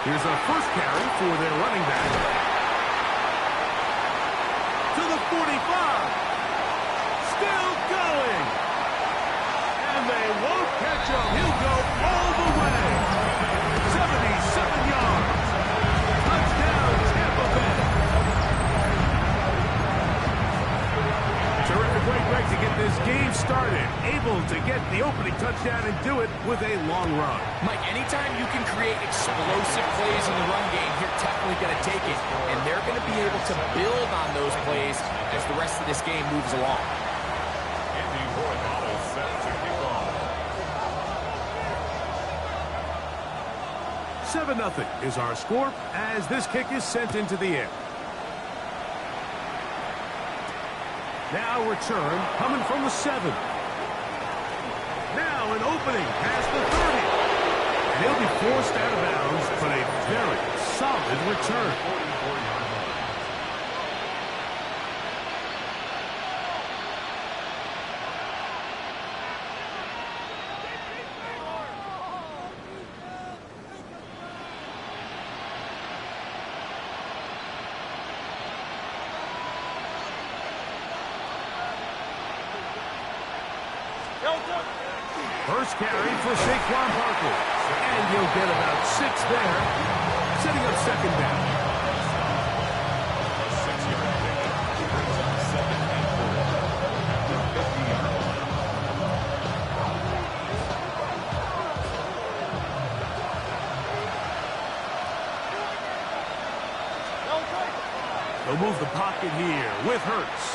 Here's a first carry for their running back. To the 45. Still going. And they won't catch him. He'll go all the way. 77 yards. Touchdown, Tampa Bay. Terrific way, Greg, to get this game started. Able to get the opening touchdown and do it with a long run. Mike, anytime you can create explosive plays in the run game, you're definitely going to take it. And they're going to be able to build on those plays as the rest of this game moves along. 7-0 is our score as this kick is sent into the air. Now return coming from the 7. Now an opening past the 30. And he'll be forced out of bounds, but a very solid return. First carry for Saquon Barkley. And he'll get about 6 there. Setting up second down. They'll move the pocket here with Hurts.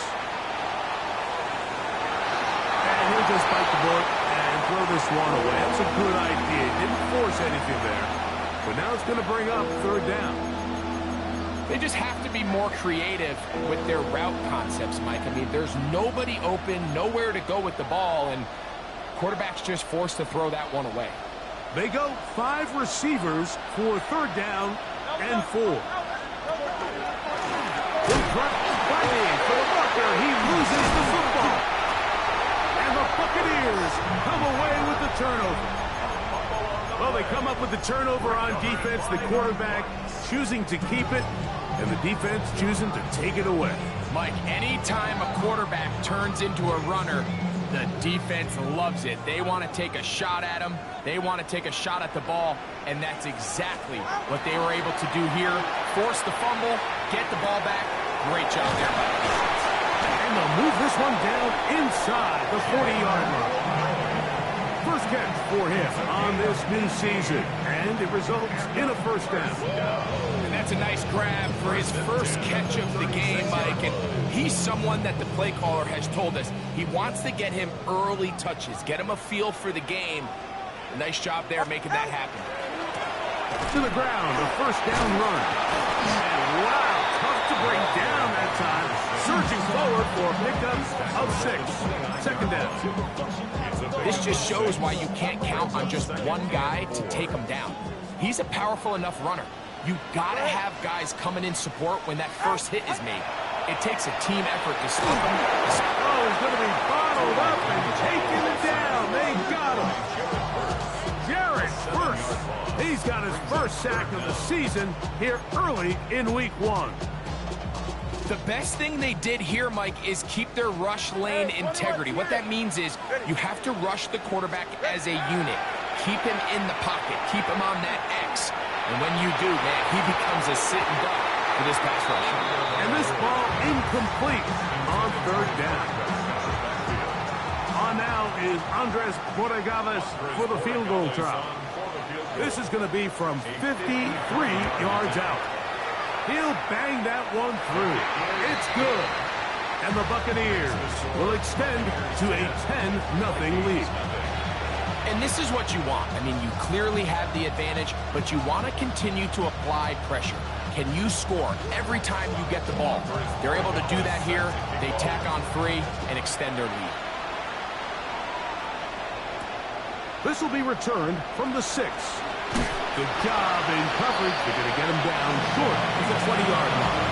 And he'll just bite the bullet and throw this one away. That's a good idea. Didn't force anything there. But now it's going to bring up third down. They just have to be more creative with their route concepts, Mike. I mean, there's nobody open, nowhere to go with the ball, and quarterback's just forced to throw that one away. They go 5 receivers for third down and 4. Fighting for the Bucker. He loses the football. And the Buccaneers come away with the turnover. Well, they come up with the turnover on defense. The quarterback choosing to keep it, and the defense choosing to take it away. Mike, anytime a quarterback turns into a runner, the defense loves it. They want to take a shot at him. They want to take a shot at the ball, and that's exactly what they were able to do here. Force the fumble, get the ball back. Great job there by the defense. And they'll move this one down inside the 40-yard line. First catch for him on this new season, and it results in a first down. And that's a nice grab for his first catch of the game, Mike. And he's someone that the play caller has told us he wants to get him early touches, get him a feel for the game. A nice job there making that happen. To the ground, a first down run. And wow, tough to bring down that time. Surging forward for a pickup of 6. Second down. This just shows why you can't count on just one guy to take him down. He's a powerful enough runner. You gotta have guys coming in support when that first hit is made. It takes a team effort to stop him. Oh, he's going to be bottled up and taken down. They got him. Jared Verse. He's got his first sack of the season here early in week 1. The best thing they did here, Mike, is keep their rush lane integrity. What that means is you have to rush the quarterback as a unit. Keep him in the pocket. Keep him on that X. And when you do, man, he becomes a sitting duck for this pass rush. And this ball incomplete on third down. On now is Andres Borregales for the field goal try. This is going to be from 53 yards out. He'll bang that one through. It's good. And the Buccaneers will extend to a 10-0 lead. And this is what you want. I mean, you clearly have the advantage, but you want to continue to apply pressure. Can you score every time you get the ball? They're able to do that here. They tack on 3 and extend their lead. This will be returned from the 6. Good job in coverage. They're going to get him down short of the 20-yard line.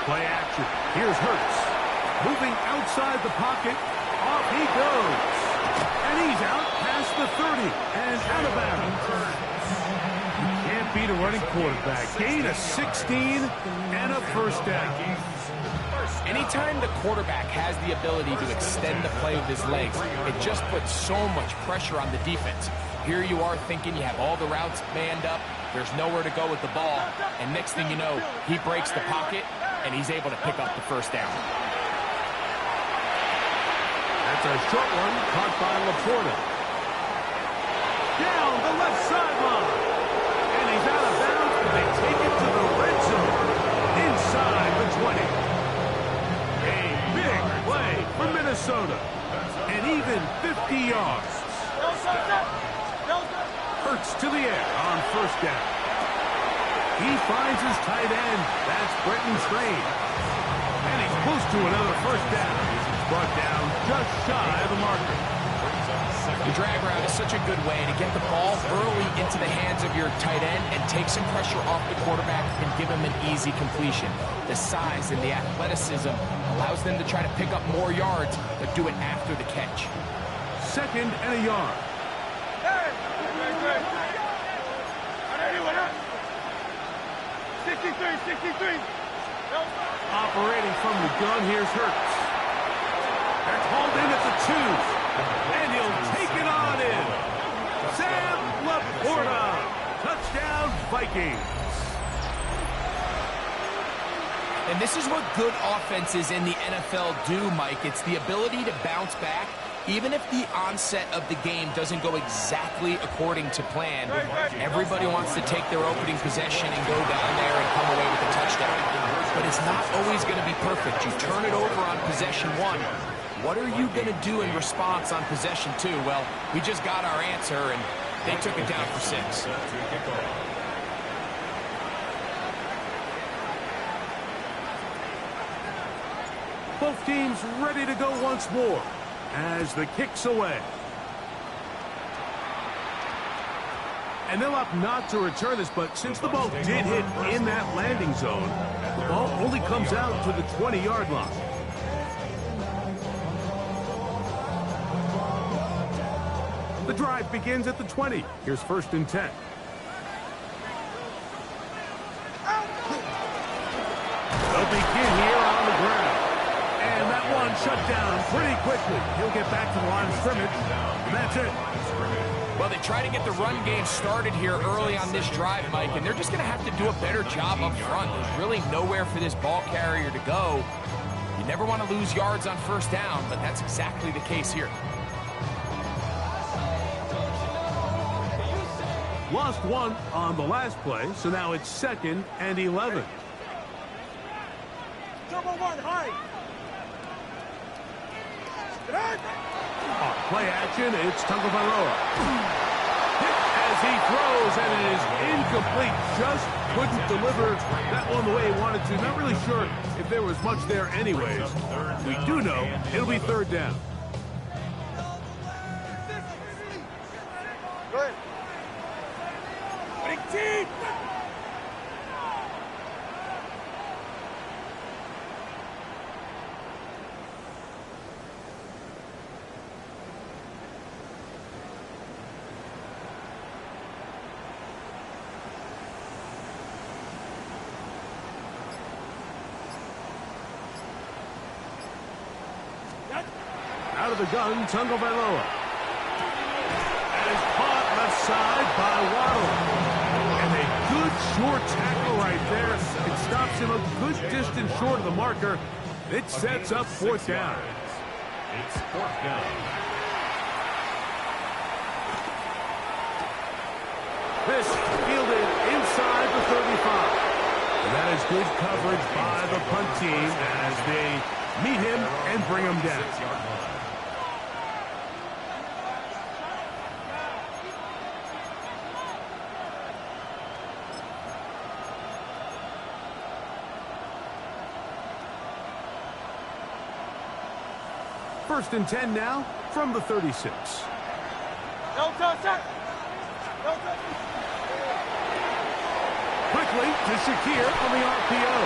Play action. Here's Hurts. Moving outside the pocket. Off he goes. And he's out past the 30 and out of bounds. You can't beat a running quarterback. Gain of 16 and a first down. Anytime the quarterback has the ability to extend the play with his legs, it just puts so much pressure on the defense. Here you are thinking you have all the routes manned up, there's nowhere to go with the ball, and next thing you know, he breaks the pocket, and he's able to pick up the first down. That's a short one caught by Laporta. Down the left sideline. And he's out of bounds, but they take it to the red zone. Inside the 20. A big play for Minnesota. And even 50 yards. Hurts to the air on first down. He finds his tight end. That's Brenton Strange. And he's close to another first down. He's brought down just shy of the marker. The drag route is such a good way to get the ball early into the hands of your tight end and take some pressure off the quarterback and give him an easy completion. The size and the athleticism allows them to try to pick up more yards, but do it after the catch. Second and a yard. 63. Operating from the gun, here's Hurts. They're called in at the 2. And he'll take it on in. Sam Laporta. Touchdown, Vikings. And this is what good offenses in the NFL do, Mike. It's the ability to bounce back. Even if the onset of the game doesn't go exactly according to plan, everybody wants to take their opening possession and go down there and come away with a touchdown. But it's not always going to be perfect. You turn it over on possession 1. What are you going to do in response on possession 2? Well, we just got our answer, and they took it down for 6. Both teams ready to go once more as the kick's away. And they'll opt not to return this, but since the ball did hit in that landing zone, the ball only comes out to the 20-yard line. The drive begins at the 20. Here's first and 10. They'll begin here on the ground. And that one shut down pretty quickly. He'll get back to the line of scrimmage. And that's it. Well, they try to get the run game started here early on this drive, Mike, and they're just going to have to do a better job up front. There's really nowhere for this ball carrier to go. You never want to lose yards on first down, but that's exactly the case here. Lost one on the last play, so now it's second and 11. Double one, high. On play action, it's Tagovailoa. Hit as he throws, and it is incomplete. Just couldn't deliver that one the way he wanted to. Not really sure if there was much there anyways. We do know it'll be third down. Go ahead. Big team. Out of the gun, Tagovailoa. And is caught left side by Waddle. And a good short tackle right there. It stops him a good distance short of the marker. It sets up fourth down. It's fourth down. This fielded inside the 35. And that is good coverage by the punt team as they meet him and bring him down. First and 10 now from the 36. No touch. Quickly to Shakir on the RPO.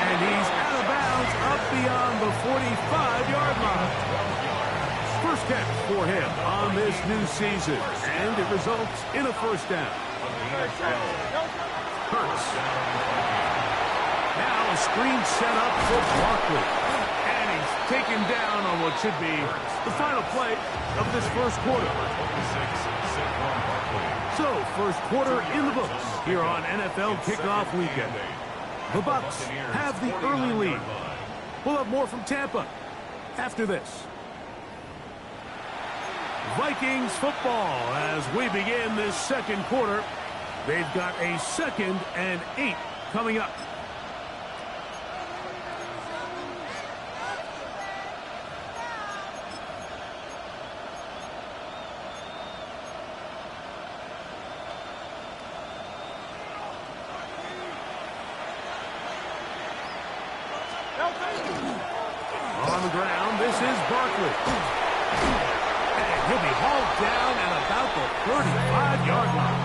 And he's out of bounds up beyond the 45-yard line. First catch for him on this new season, and it results in a first down. Hurts. Now a screen set up for Barkley. And he's taken down on what should be the final play of this first quarter. So, first quarter in the books here on NFL Kickoff Weekend. The Bucs have the early lead. We'll have more from Tampa after this. Vikings football as we begin this second quarter. They've got a 2nd and 8 coming up. On the ground, this is Barkley. And he'll be hauled down at about the 35-yard line.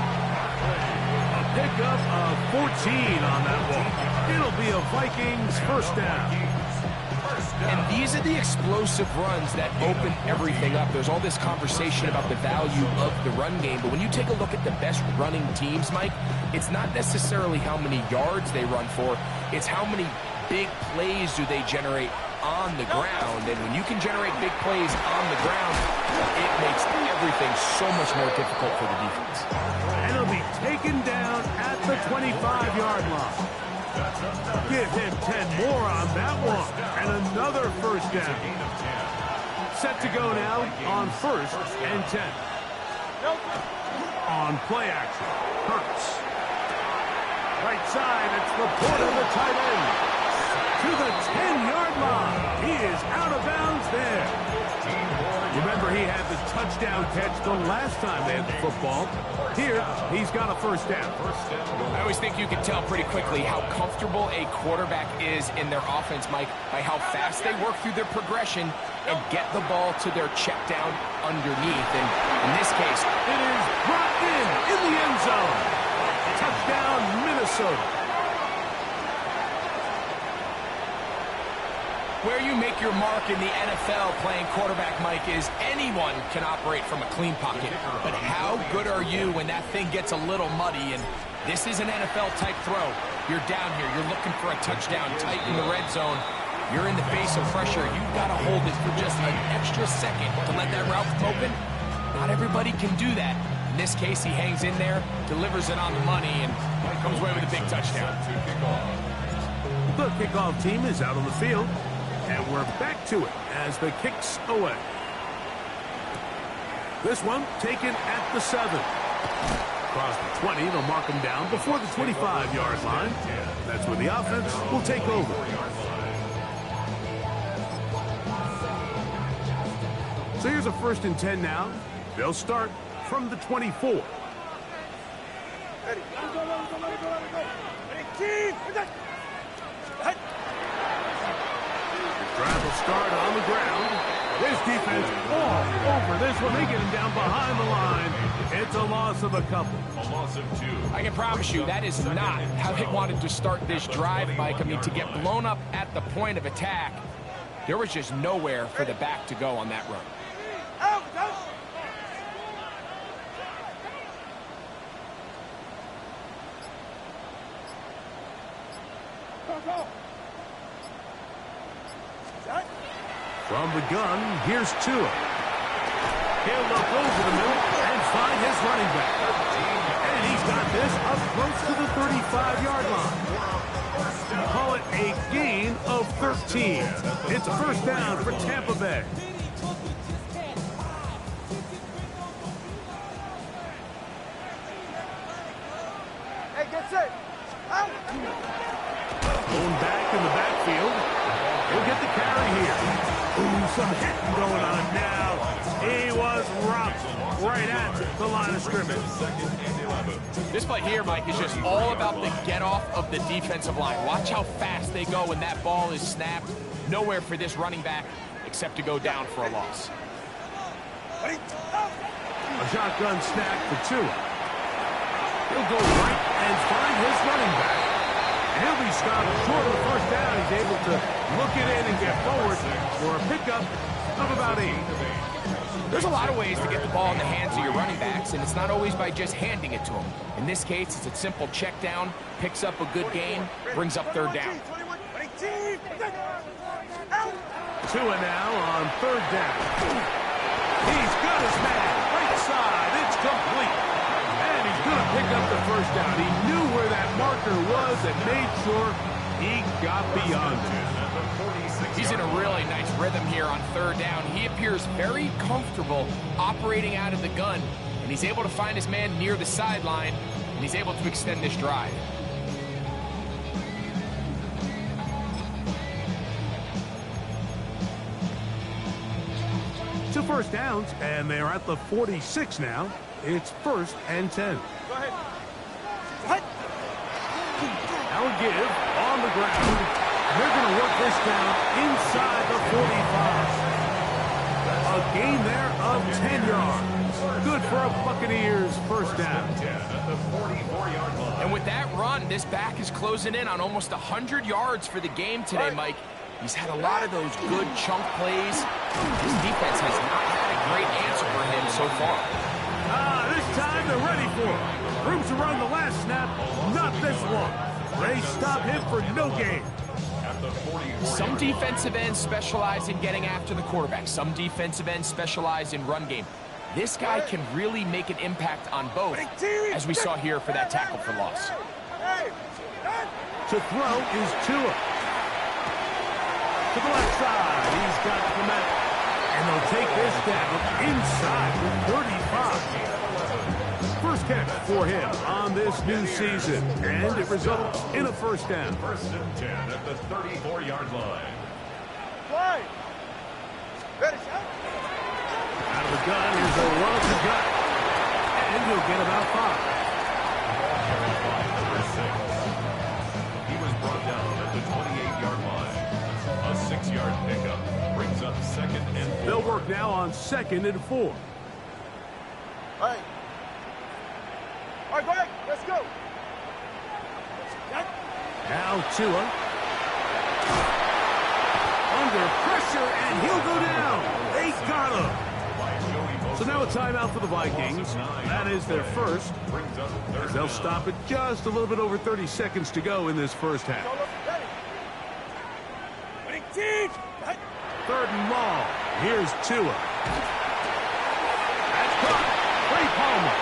A pickup of 14 on that walk. It'll be a Vikings first down. And these are the explosive runs that open everything up. There's all this conversation about the value of the run game, but when you take a look at the best running teams, Mike, it's not necessarily how many yards they run for, it's how many big plays do they generate on the ground. And when you can generate big plays on the ground, it makes everything so much more difficult for the defense. And he'll be taken down at the 25-yard line. Give him 10 more on that one. And another first down. Set to go now on 1st and 10. On play action, Hurts. Right side, it's the point of the tight end. To the 10-yard line. He is out of bounds there. Remember, he had the touchdown catch the last time they had the football. Here, he's got a first down. I always think you can tell pretty quickly how comfortable a quarterback is in their offense, Mike, by how fast they work through their progression and get the ball to their check down underneath. And in this case, it is brought in the end zone. Touchdown, Minnesota. Where you make your mark in the NFL playing quarterback, Mike, is anyone can operate from a clean pocket. But how good are you when that thing gets a little muddy? And this is an NFL-type throw. You're down here. You're looking for a touchdown tight in the red zone. You're in the face of pressure. You've got to hold it for just an extra second to let that route come open. Not everybody can do that. In this case, he hangs in there, delivers it on the money, and comes away with a big touchdown. The kickoff team is out on the field. And we're back to it as the kick's away. This one taken at the 7. Across the 20, they'll mark him down before the 25-yard line. That's where the offense will take over. So here's a 1st and 10 now. They'll start from the 24. Ready. Drive will start on the ground. This defense all over this one. They get him down behind the line. It's a loss of a couple. A loss of 2. I can promise you that is not how they wanted to start this drive, Mike. I mean, to get blown up at the point of attack, there was just nowhere for the back to go on that run. From the gun, here's Tua. He'll look over the middle and find his running back. And he's got this up close to the 35-yard line. Call it a gain of 13. It's a first down for Tampa Bay. Hey, get set. Out. Going back in the backfield. He'll get the carry here. Ooh, some hitting going on now. He was rocked right at the line of scrimmage. This play here, Mike, is just all about the get-off of the defensive line. Watch how fast they go when that ball is snapped. Nowhere for this running back except to go down for a loss. A shotgun snap for Tua. He'll go right and find his running back. He'll be stopped short of the first down. He's able to look it in and get forward for a pickup of about 8. There's a lot of ways to get the ball in the hands of your running backs, and it's not always by just handing it to them. In this case, it's a simple check down, picks up a good gain, brings up third down. Tua now on third down. He's got his man. Right side. It's complete. And he's going to pick up the first down. He knew where that marker was and made sure he got beyond it. He's in a really nice rhythm here on third down. He appears very comfortable operating out of the gun, and he's able to find his man near the sideline, and he's able to extend this drive. Two first downs, and they're at the 46 now. It's 1st and 10. Go ahead. Now a give on the ground. They're going to work this down inside the 45. A gain there of 10 yards. Good for a Buccaneers first down. And with that run, this back is closing in on almost 100 yards for the game today, Mike. He's had a lot of those good chunk plays. His defense has not had a great answer for him so far. This time they're ready for it. Room to run the last snap, not this one. They stop him for no gain. Some defensive ends specialize in getting after the quarterback. Some defensive ends specialize in run game. This guy can really make an impact on both, as we saw here for that tackle for loss. To throw is Tua. To the left side, he's got Clement. And they'll take this down inside the 35. First catch for him on this new season, and it results in a first down. 1st and 10 at the 34-yard line. Play. Ready, shot. Out of the gun, here's a run up the gut, and he'll get about 5. Number 6. He was brought down at the 28-yard line. A 6-yard pickup brings up 2nd and 4. They'll work now on 2nd and 4. Hey. All right, go ahead. Let's go. Now Tua. Under pressure, and he'll go down. They got him. So now a timeout for the Vikings. That is their first. As they'll stop it just a little bit over 30 seconds to go in this first half. 3rd and long. Here's Tua. That's caught. Ray Palmer.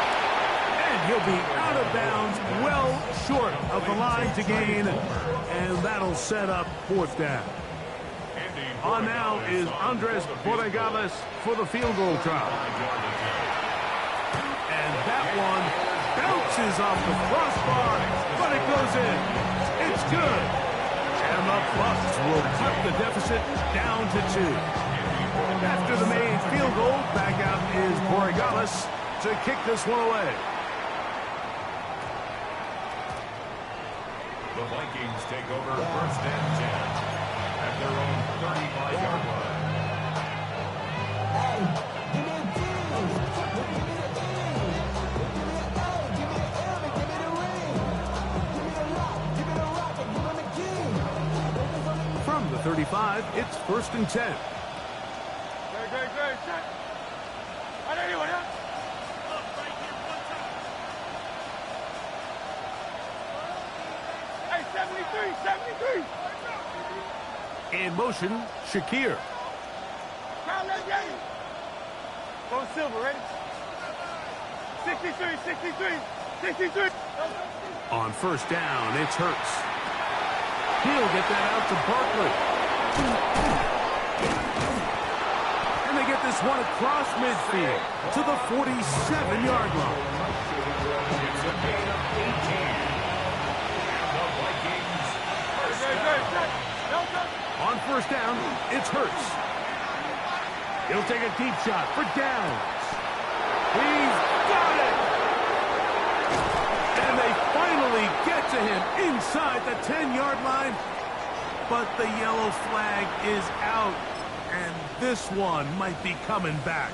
And he'll be out of bounds, well short of the line to gain. And that'll set up 4th down. On now is Andres Borregales for the field goal try. And that one bounces off the crossbar, but it goes in. It's good. And the Bucs will cut the deficit down to 2. After the made field goal, back out is Borregales to kick this one away. The Vikings take over 1st and 10 at their own 35-yard line. From the 35, it's 1st and 10. Great. Shot. I know anyone else. Hey, 73. In motion, Shakir. Count that game. Go Silver, ready? 63. On 1st down, it's Hurts. He'll get that out to Barkley. And they get this one across midfield to the 47-yard line. It's a gain of 18. And the Vikings On 1st down, it's Hurts. He'll take a deep shot for downs. He's got it! And they finally get to him inside the 10-yard line. But the yellow flag is out. And this one might be coming back.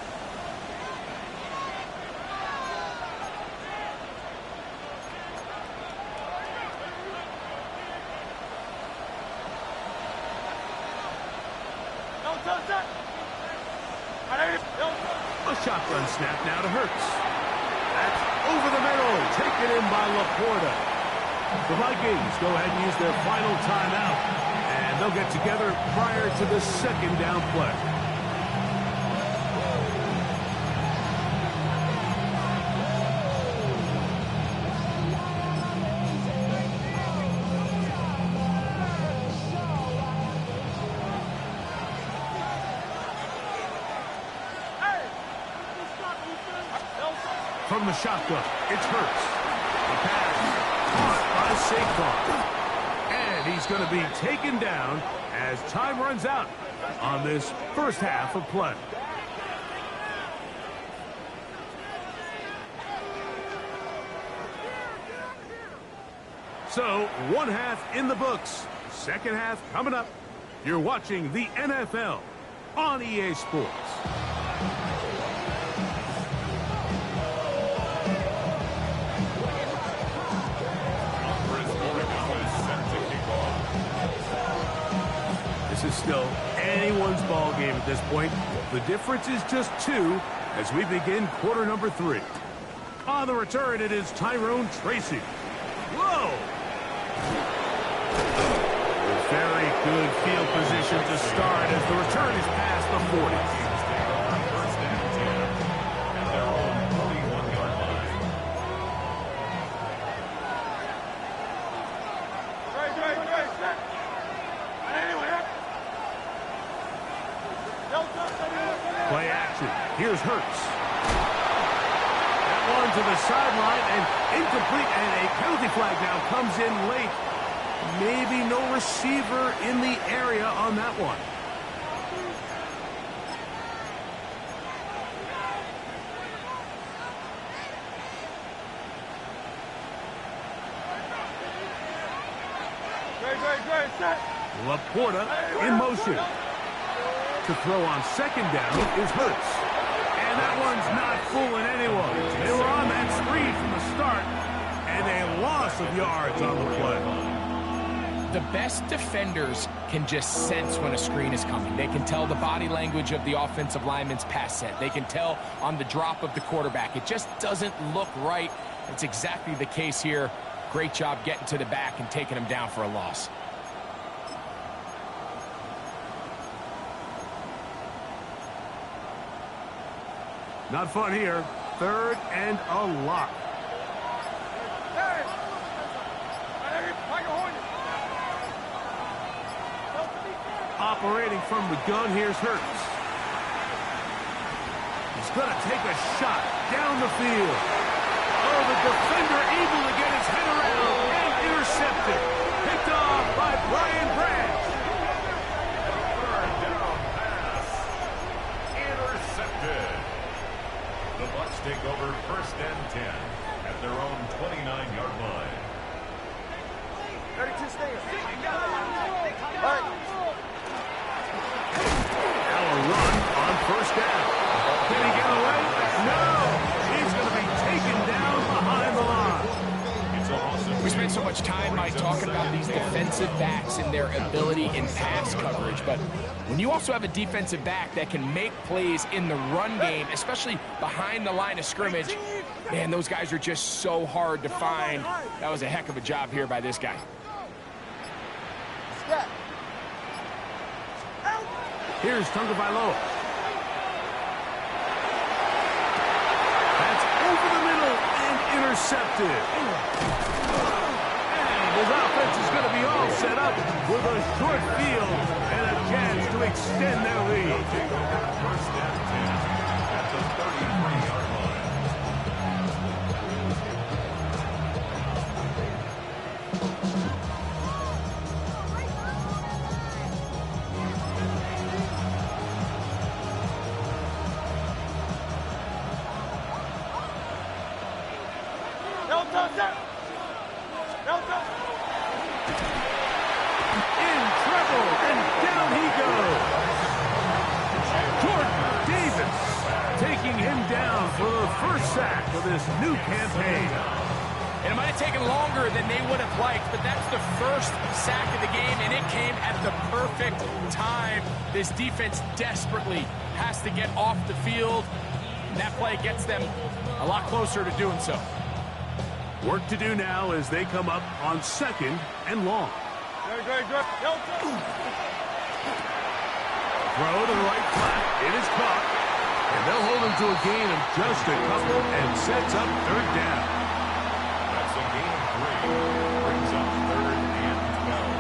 A shotgun snap now to Hurts. That's over the middle, taken in by Laporta. The Vikings go ahead and use their final timeout, and they'll get together prior to the second down play. From the shotgun, it's Hurts. The pass caught by Saquon. And he's going to be taken down as time runs out on this first half of play. So, one half in the books. Second half coming up. You're watching the NFL on EA Sports. This is still anyone's ball game at this point. The difference is just 2 as we begin quarter number 3. On the return, it is Tyrone Tracy. Whoa! A very good field position to start as the return is past the 40. First and 10 at their own 41-yard line. Play action. Here's Hurts. That one to the sideline and incomplete, and a penalty flag now comes in late. Maybe no receiver in the area on that one. Laporta in motion. To throw on second down is Hurts. And that one's not fooling anyone. They were on that screen from the start, and a loss of yards on the play. The best defenders can just sense when a screen is coming. They can tell the body language of the offensive lineman's pass set. They can tell on the drop of the quarterback. It just doesn't look right. It's exactly the case here. Great job getting to the back and taking him down for a loss. Not fun here. Third and a lot. Operating from the gun, here's Hurts. He's going to take a shot down the field. Oh, the defender able to get his head around and intercepted. Picked off by Brian Branch. Third down pass. Intercepted. The Bucs take over first and 10 at their own 29-yard line. 32 stands. All right. Now a run on first down. Can he get away? No. He's going to be taken down behind the line. It's a loss of We spent so much time, Mike, talking about these defensive backs and their ability in pass coverage, but when you also have a defensive back that can make plays in the run game, especially behind the line of scrimmage, man, those guys are just so hard to find. That was a heck of a job here by this guy. Here's Tagovailoa. That's over the middle and intercepted. And his offense is going to be all set up with a short field and a chance to extend their lead. first and 10 at the 33-yard line. In trouble, and down he goes. Jordan Davis taking him down for the first sack of this new campaign. And it might have taken longer than they would have liked, but that's the first sack of the game, and it came at the perfect time. This defense desperately has to get off the field. And that play gets them a lot closer to doing so. Work to do now as they come up on 2nd and long. Throw to the right flat. It is caught. And they'll hold him to a gain of just a couple and sets up 3rd down. That's a gain of 3. Brings up 3rd and 12.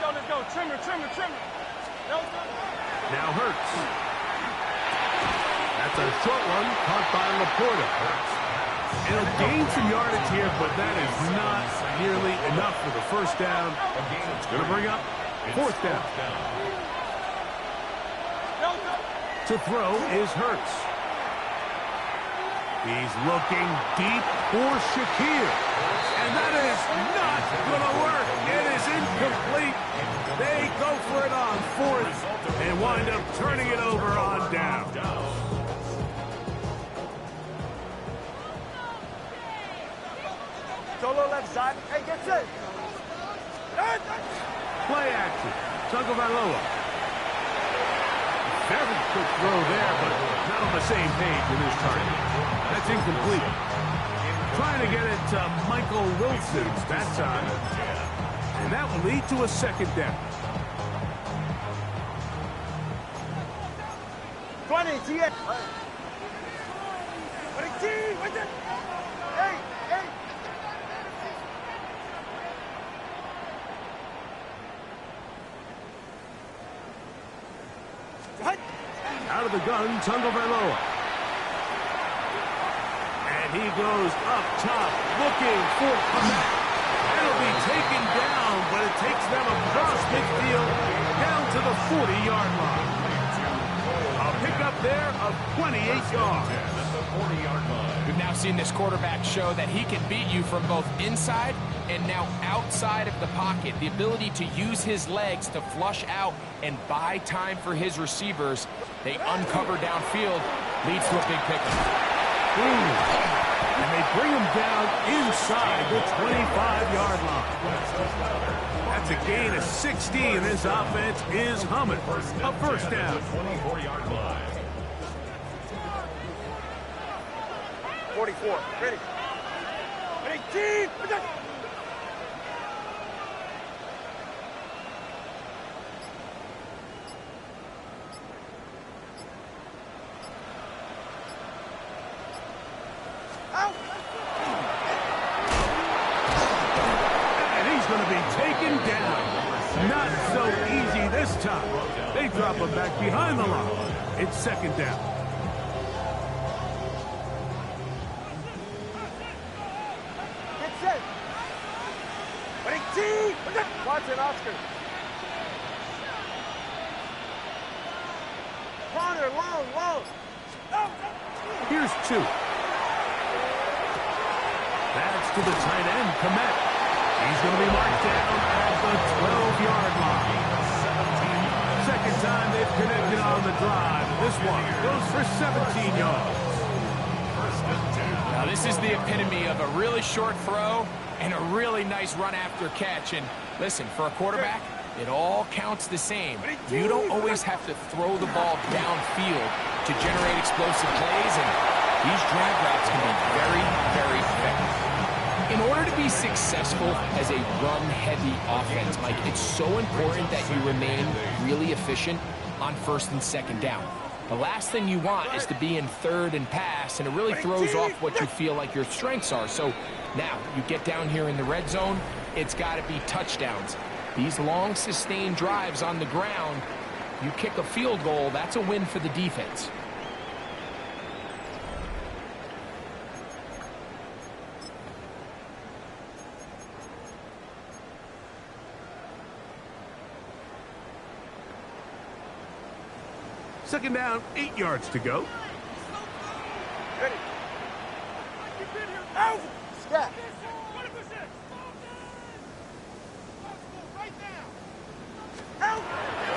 Let's go. Trimmer. Now Hurts. That's a short one caught by Laporta. It'll gain some yardage here, but that is not nearly enough for the 1st down. It's going to bring up 4th down. To throw is Hurts. He's looking deep for Shakir. And that is not going to work. It is incomplete. They go for it on 4th and wind up turning it over on down. Solo left side. Hey, get set. Play action. Tagovailoa. Very quick throw there, but not on the same page with his target. That's incomplete. Trying to get it to Michael Wilson that time. And that will lead to a 2nd down. 20, GS. Hey. Out of the gun, Tagovailoa. And he goes up top, looking for Komet. It'll be taken down, but it takes them across midfield, down to the 40-yard line. A pickup there of 28 yards. We've now seen this quarterback show that he can beat you from both inside and now outside of the pocket. The ability to use his legs to flush out and buy time for his receivers. They uncover downfield, leads to a big pickup. And they bring him down inside the 25-yard line. That's a gain of 60, and this offense is humming. A 1st down. 24-yard line. 44. Ready. Team. And he's going to be taken down. Not so easy this time. They drop him back behind the line. It's 2nd down. Get set. Team. Watson, Oscar. Corner, long. Here's 2. That's to the tight end, Komet. He's going to be marked down at the 12-yard line. 2nd time they've connected on the drive. This one goes for 17 yards. Now this is the epitome of a really short throw and a really nice run after catch. And listen, for a quarterback, it all counts the same. You don't always have to throw the ball downfield to generate explosive plays, and these drag routes can be very, very effective. In order to be successful as a run-heavy offense, Mike, it's so important that you remain really efficient on 1st and 2nd down. The last thing you want is to be in 3rd and pass, and it really throws off what you feel like your strengths are. So now you get down here in the red zone, it's got to be touchdowns. These long, sustained drives on the ground, you kick a field goal, that's a win for the defense. Second down, 8 yards to go. Ready. Out. Step.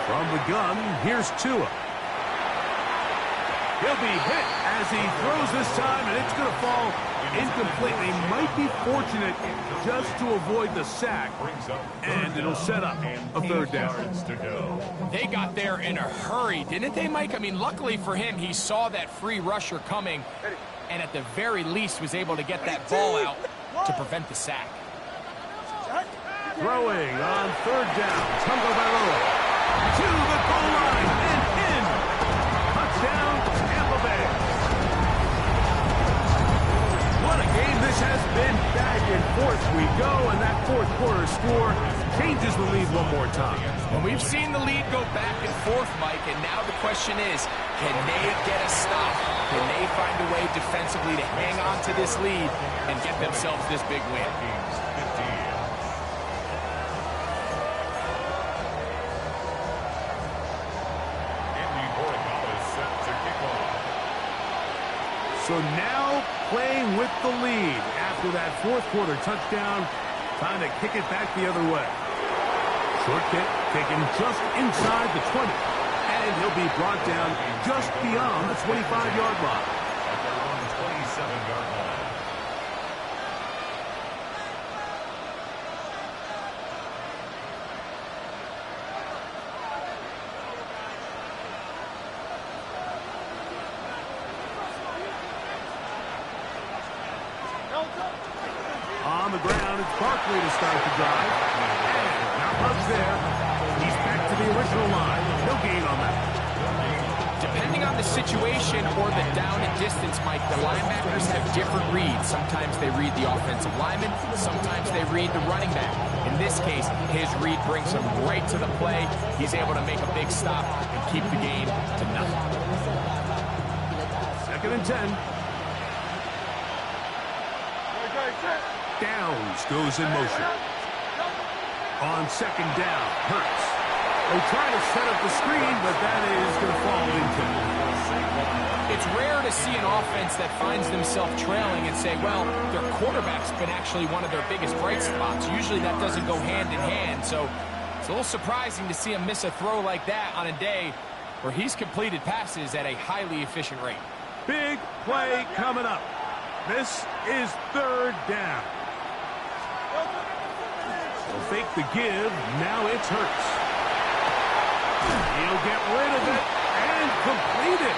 From the gun. Here's Tua. He'll be hit as he throws this time, and it's going to fall incomplete. They might be fortunate just to avoid the sack, and it'll set up a third down. They got there in a hurry, didn't they, Mike? I mean, luckily for him, he saw that free rusher coming, and at the very least was able to get that ball out to prevent the sack. Throwing on third down, Tagovailoa to the goal line and in. Touchdown, Tampa Bay. What a game this has been. Back and forth we go, and that fourth quarter score changes the lead one more time. Well, we've seen the lead go back and forth, Mike, and now the question is, can they get a stop? Can they find a way defensively to hang on to this lead and get themselves this big win? So now playing with the lead after that fourth quarter touchdown. Time to kick it back the other way. Short kick taken just inside the 20. And he'll be brought down just beyond the 25-yard line. At their own 27-yard line. On the ground, it's Barkley to start the drive. And not much there. He's back to the original line. No gain on that. Depending on the situation or the down and distance, Mike, the linebackers have different reads. Sometimes they read the offensive lineman. Sometimes they read the running back. In this case, his read brings him right to the play. He's able to make a big stop and keep the game to nothing. 2nd and 10. Downs goes in motion. On 2nd down, Hurts. They try to set up the screen, but that is going to fall into. It's rare to see an offense that finds themselves trailing and say, well, their quarterback's been actually one of their biggest bright spots. Usually that doesn't go hand in hand, so it's a little surprising to see him miss a throw like that on a day where he's completed passes at a highly efficient rate. Big play coming up. This is 3rd down. They'll fake the give. Now it's Hurts. He'll get rid of it and complete it.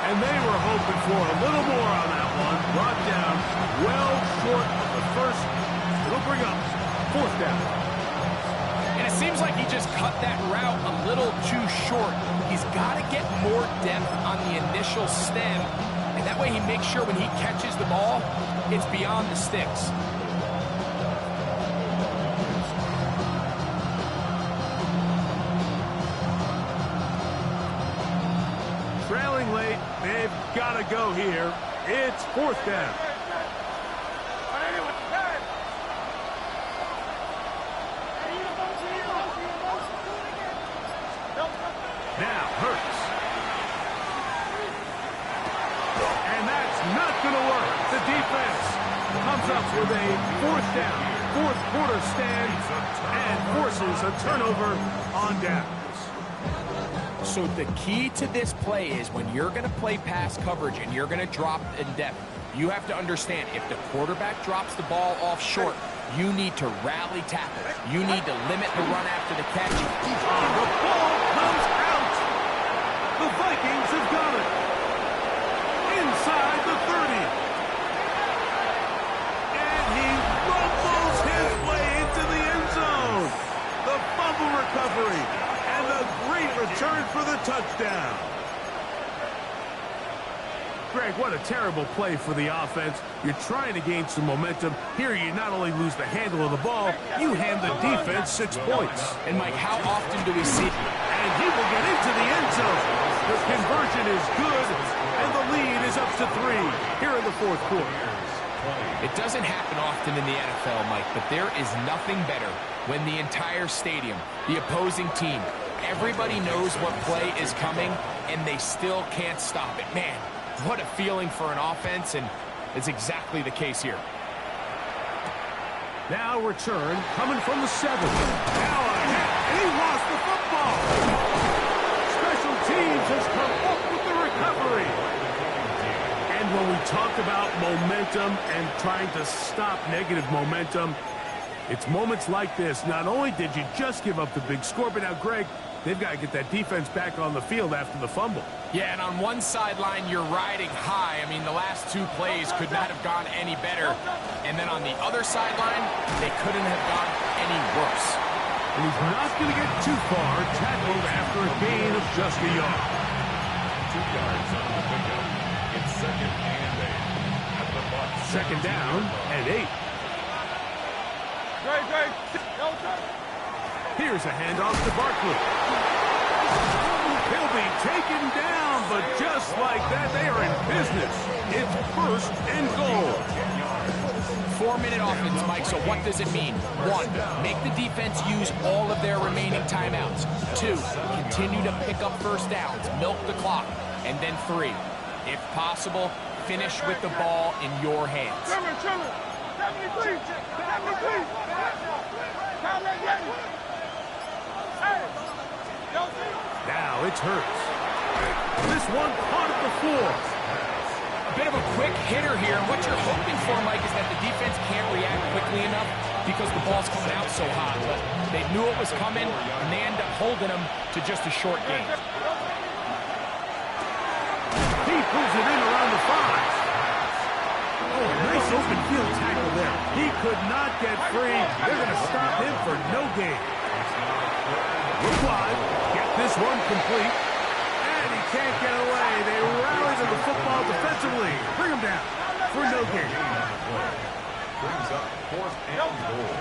And they were hoping for a little more on that one. Brought down well short of the first. It'll bring up 4th down. And it seems like he just cut that route a little too short. He's got to get more depth on the initial stem. And that way he makes sure when he catches the ball, it's beyond the sticks. Trailing late, they've got to go here. It's 4th down. Now Hurts. And that's not going to work. The defense comes up with a 4th down, 4th quarter stand, and forces a turnover on downs. So the key to this play is when you're going to play pass coverage and you're going to drop in depth, you have to understand if the quarterback drops the ball off short, you need to rally tackle. You need to limit the run after the catch. The ball comes out. The Vikings have got it. Inside the 30. And he rumbles his way into the end zone. The fumble recovery. And a great return for the touchdown. Greg, what a terrible play for the offense. You're trying to gain some momentum. Here you not only lose the handle of the ball, you hand the defense 6 points. And Mike, how often do we see it? And he will get into the end zone. The conversion is good, and the lead is up to 3 here in the 4th quarter. It doesn't happen often in the NFL, Mike, but there is nothing better when the entire stadium, the opposing team, everybody knows what play is coming, and they still can't stop it. Man, what a feeling for an offense, and it's exactly the case here. Now return coming from the 7. Now a hit, and he lost the football. defense has come up with the recovery. And when we talk about momentum and trying to stop negative momentum, it's moments like this. Not only did you just give up the big score, but now, Greg, they've got to get that defense back on the field after the fumble. Yeah, and on one sideline, you're riding high. I mean, the last two plays could not have gone any better. And then on the other sideline, they couldn't have gone any worse. And he's not going to get too far, tackled after a gain of just a yard. 2 yards on the pickup. It's second and 8. At the Bucs. Second down and 8. Great. Here's a handoff to Barkley. He'll be taken down, but just like that, they are in business. It's first and goal. 4-minute offense, Mike, so what does it mean? 1, make the defense use all of their remaining timeouts. 2, continue to pick up first downs, milk the clock. And then 3, if possible, finish with the ball in your hands. Now it's Hurts. This one caught at the 4. A bit of a quick hitter here. What you're hoping for, Mike, is that the defense can't react quickly enough because the ball's coming out so hot. But they knew it was coming, and they end up holding them to just a short gain. He pulls it in around the 5. Oh, nice open field tackle there. He could not get free. They're going to stop him for no gain. Look wide. Get this one complete. And he can't get away. They rally to the football defensively. Bring him down for no gain. Brings up fourth and goal.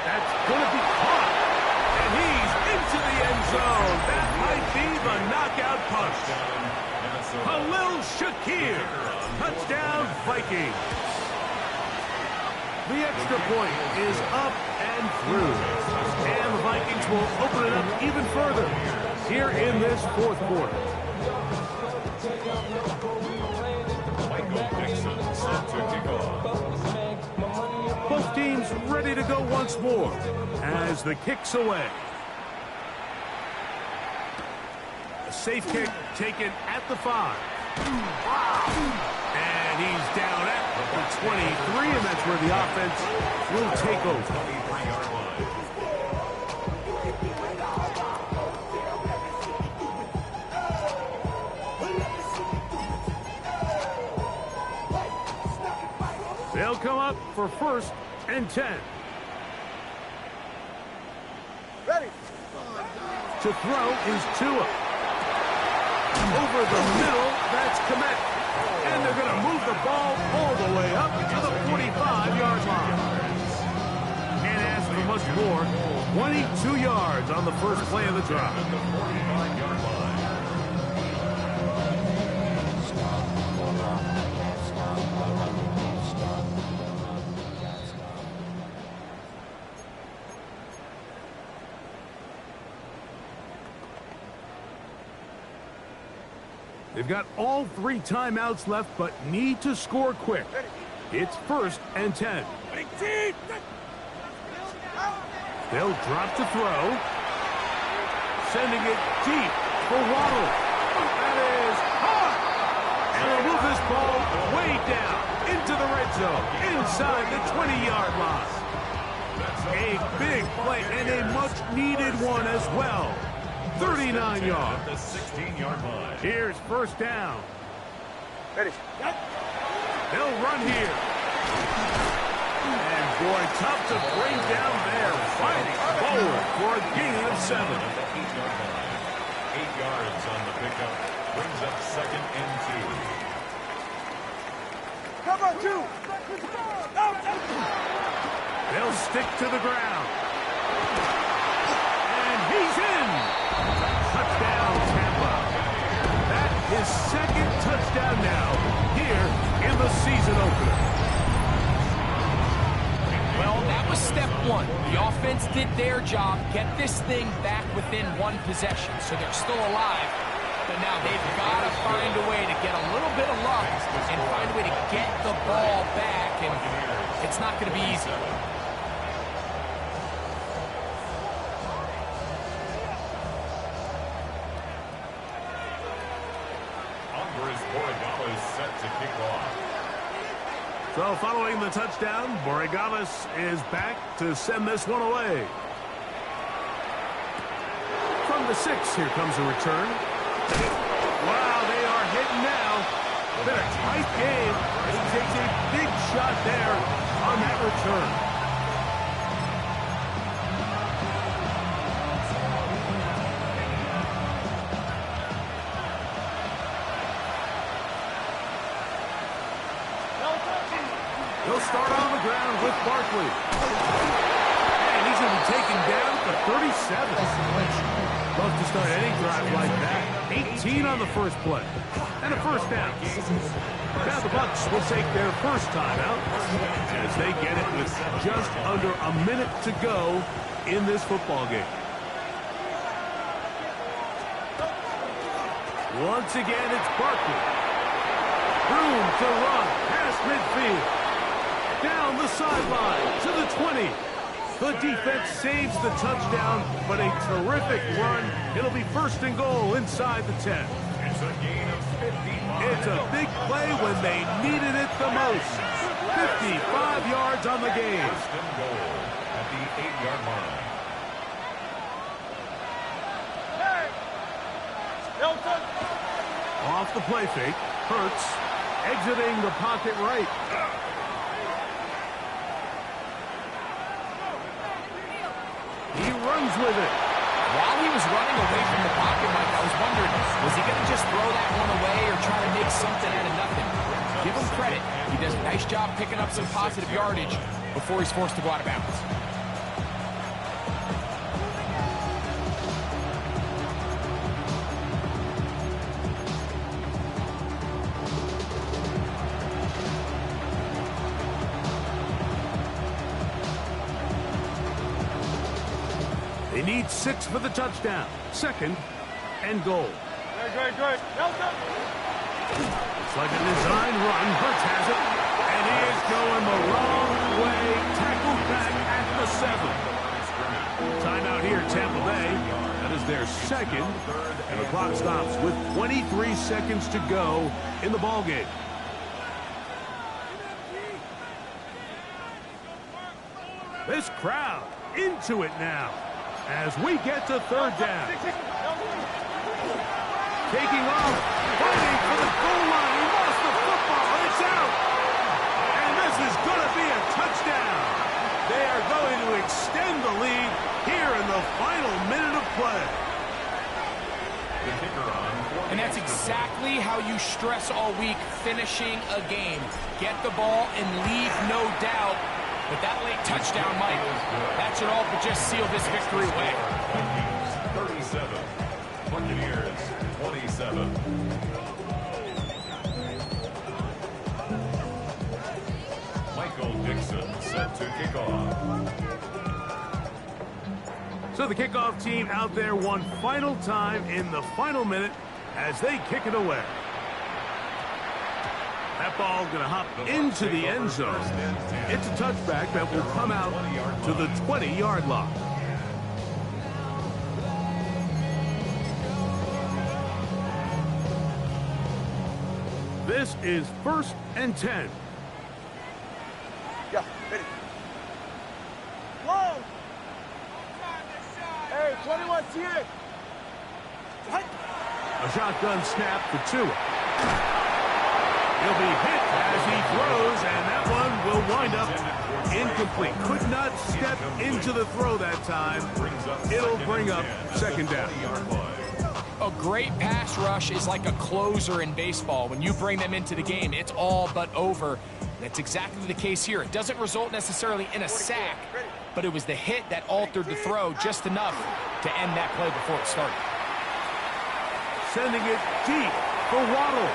That's going to be caught. And he's into the end zone. That might be the knockout punch. Khalil Shakir. Touchdown, Vikings. The extra point is up and through. And the Vikings will open it up even further here in this fourth quarter. Michael Dixon set to kick off. Both teams ready to go once more as the kick's away. A safe kick taken at the 5. And he's down at the 23, and that's where the offense will take over. 23-yard line. They'll come up for first and 10. Ready. To throw is Tua. Over the middle, that's Kmet. And they're going to move the ball all the way up to the 45-yard line. And as for much more, 22 yards on the first play of the drive. At the 45-yard line. They've got all 3 timeouts left, but need to score quick. It's first and 10. They'll drop to throw. Sending it deep for Waddle. That is hot. And they'll move this ball way down into the red zone, inside the 20-yard line. A big play and a much-needed one as well. 39 yards. At the 16-yard line. Here's first down. Ready. They'll run here. And boy, tough to bring down there. Fighting forward for a gain of 7. At the 8-yard line. 8 yards on the pickup. Brings up second and 2. Come on, 2. They'll stick to the ground. And he's in. Touchdown, Tampa. That is second touchdown now here in the season opener. Well, that was step 1. The offense did their job, get this thing back within 1 possession, so they're still alive. But now they've got to find a way to get a little bit of luck and find a way to get the ball back, and it's not going to be easy. number is Borregales set to kick off. So following the touchdown, Borregales is back to send this one away. From the 6, here comes a return. Wow, they are hitting now. Been a tight game. He takes a big shot there on that return. He'll start on the ground with Barkley. And he's going to be taken down for 37. Love to start any drive like that. 18 on the first play. And a first down. Now the Bucs will take their first timeout as they get it with just under a minute to go in this football game. Once again, it's Barkley. Room to run past midfield. Down the sideline to the 20. The defense saves the touchdown, but a terrific run. It'll be first and goal inside the 10. It's a gain of 55. It's a big play when they needed it the most. 55 yards on the game. First and goal at the 8-yard line. Off the play fake. Hurts exiting the pocket right. He runs with it. While he was running away from the pocket, Mike, I was wondering, was he going to just throw that one away or try to make something out of nothing? Give him credit. He does a nice job picking up some positive yardage before he's forced to go out of bounds. They need 6 for the touchdown. Second and goal. Good. It's like a design run. Hurts has it. And he is going the wrong way. Tackled back at the 7. Timeout here, Tampa Bay. That is their second. And the clock stops with 23 seconds to go in the ballgame. This crowd into it now as we get to third down. Taking off, fighting for the goal line. He lost the football. It's out. And this is going to be a touchdown. They are going to extend the lead here in the final minute of play. The kicker on. And that's exactly how you stress all week, finishing a game. Get the ball and leave no doubt. But that late touchdown, Mike, that should all but just seal this victory away. 37. Buccaneers 27. Michael Dixon set to kick off. So the kickoff team out there one final time in the final minute as they kick it away. That ball going to hop into the end zone. It's a touchback that will come out to the 20-yard line. This is first and 10. Yeah, ready. Long. Hey, 21 here. A shotgun snap for Tua. He'll be hit as he throws, and that one will wind up incomplete. Could not step into the throw that time. It'll bring up second down. A great pass rush is like a closer in baseball. When you bring them into the game, it's all but over. That's exactly the case here. It doesn't result necessarily in a sack, but it was the hit that altered the throw just enough to end that play before it started. Sending it deep for Waddle.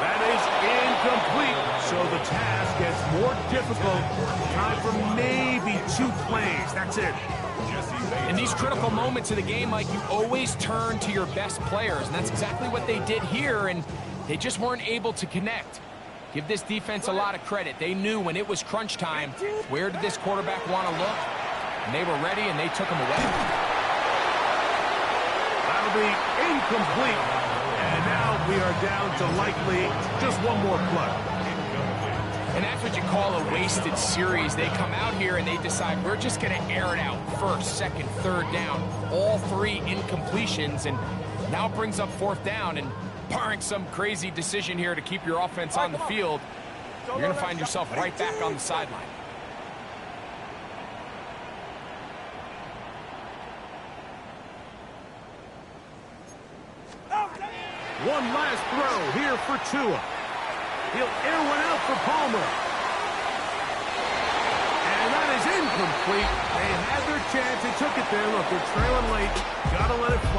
That is incomplete, so the task gets more difficult. Time for maybe 2 plays. That's it. In these critical moments of the game, Mike, you always turn to your best players, and that's exactly what they did here, and they just weren't able to connect. Give this defense a lot of credit. They knew when it was crunch time, where did this quarterback want to look? And they were ready, and they took him away. That'll be incomplete. And now We are down to likely just one more play. And that's what you call a wasted series. They come out here and they decide we're just going to air it out first, second, third down. All three incompletions, and now it brings up fourth down. And barring some crazy decision here to keep your offense on the field, you're going to find yourself right back on the sideline. One last throw here for Tua. He'll air one out for Palmer. And that is incomplete. They had their chance. They took it there. Look, they're trailing late. Got to let it fly.